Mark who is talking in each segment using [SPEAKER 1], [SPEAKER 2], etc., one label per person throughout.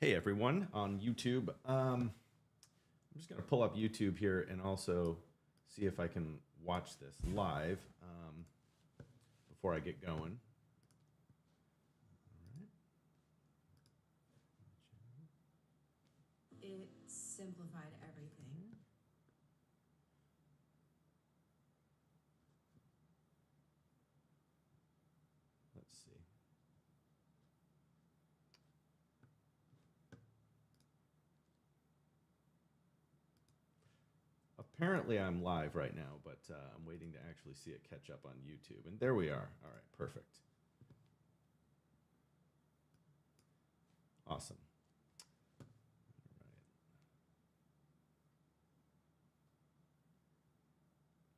[SPEAKER 1] Hey everyone on YouTube. I'm just going to pull up YouTube here and also see if I can watch this live before I get going.
[SPEAKER 2] It simplified everything.
[SPEAKER 1] Let's see. Apparently I'm live right now, but I'm waiting to actually see it catch up on YouTube. And there we are. All right, perfect. Awesome. All right.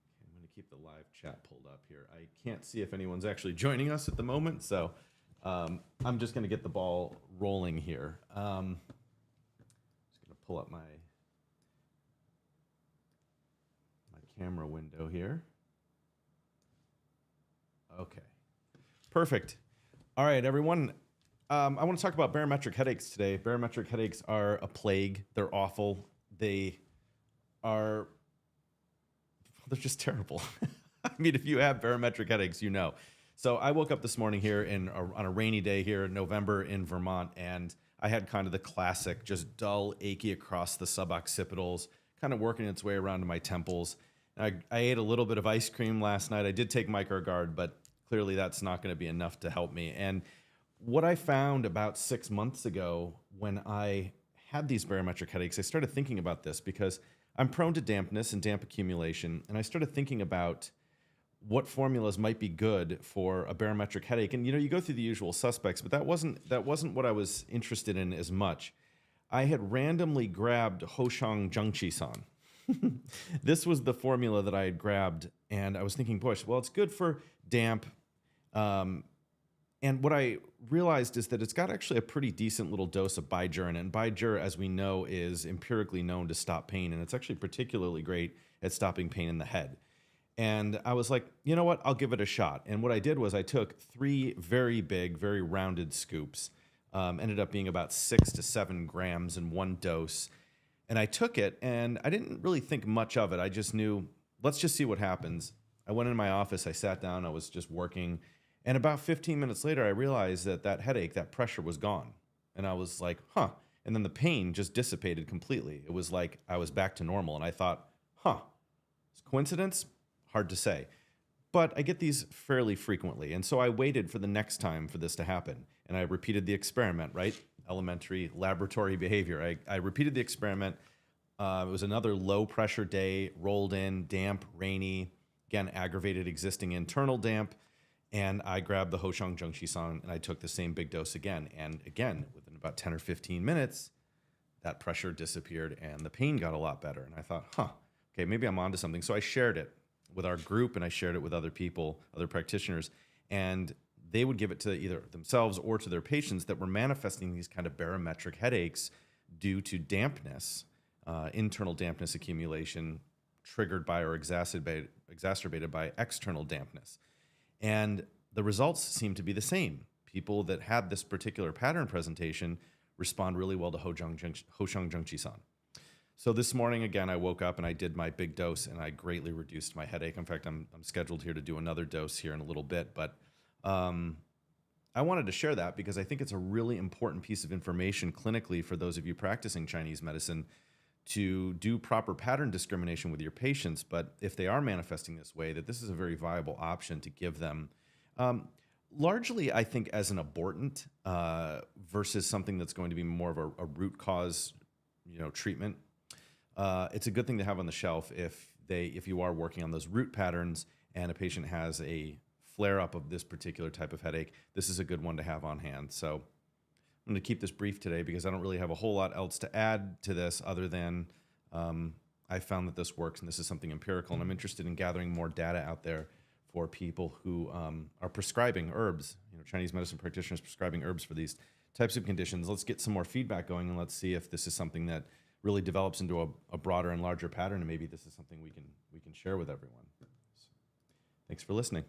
[SPEAKER 1] Okay, I'm going to keep the live chat pulled up here. I can't see if anyone's actually joining us at the moment, so I'm just going to get the ball rolling here. Just going to pull up my camera window here. Okay, perfect. All right, everyone. I want to talk about barometric headaches today. Barometric headaches are a plague. They're awful. They're just terrible. I mean, if you have barometric headaches, you know. So I woke up this morning here on a rainy day here in November in Vermont, and I had kind of the classic, just dull, achy across the suboccipitals, kind of working its way around to my temples. I ate a little bit of ice cream last night. I did take MicroGuard, but clearly that's not going to be enough to help me. And what I found about 6 months ago when I had these barometric headaches, I started thinking about this because I'm prone to dampness and damp accumulation. And I started thinking about what formulas might be good for a barometric headache. And you go through the usual suspects, but that wasn't what I was interested in as much. I had randomly grabbed Hoshang Zhengqi-san. This was the formula that I had grabbed, and I was thinking, boy, well, it's good for damp. And what I realized is that it's got actually a pretty decent little dose of Bijur, and Bijur, as we know, is empirically known to stop pain, and it's actually particularly great at stopping pain in the head. And I was like, you know what, I'll give it a shot. And what I did was I took 3 very big, very rounded scoops, ended up being about 6 to 7 grams in one dose. And I took it, and I didn't really think much of it. I just knew, let's just see what happens. I went in my office, I sat down, I was just working. And about 15 minutes later, I realized that headache, that pressure was gone. And I was like, huh. And then the pain just dissipated completely. It was like I was back to normal. And I thought, huh, it's coincidence? Hard to say. But I get these fairly frequently. And so I waited for the next time for this to happen. And I repeated the experiment, right? Elementary laboratory behavior. I repeated the experiment. It was another low pressure day, rolled in, damp, rainy, again, aggravated existing internal damp. And I grabbed the Hoshang Zhengqi-san and I took the same big dose again. And again, within about 10 or 15 minutes, that pressure disappeared and the pain got a lot better. And I thought, okay, maybe I'm onto something. So I shared it with our group and I shared it with other people, other practitioners. And they would give it to either themselves or to their patients that were manifesting these kind of barometric headaches due to dampness, internal dampness accumulation triggered by or exacerbated by external dampness. And the results seem to be the same. People that had this particular pattern presentation respond really well to Hoshang Zhengqi-san. So this morning, again, I woke up and I did my big dose and I greatly reduced my headache. In fact, I'm scheduled here to do another dose here in a little bit, but I wanted to share that because I think it's a really important piece of information clinically for those of you practicing Chinese medicine to do proper pattern discrimination with your patients. But if they are manifesting this way, that this is a very viable option to give them. Largely, I think, as an abortant versus something that's going to be more of a root cause, treatment. It's a good thing to have on the shelf if you are working on those root patterns and a patient has a flare-up of this particular type of headache. This is a good one to have on hand. So I'm going to keep this brief today because I don't really have a whole lot else to add to this other than I found that this works and this is something empirical, and I'm interested in gathering more data out there for people who are prescribing herbs, Chinese medicine practitioners prescribing herbs for these types of conditions. Let's get some more feedback going and let's see if this is something that really develops into a broader and larger pattern, and maybe this is something we can share with everyone. So, thanks for listening.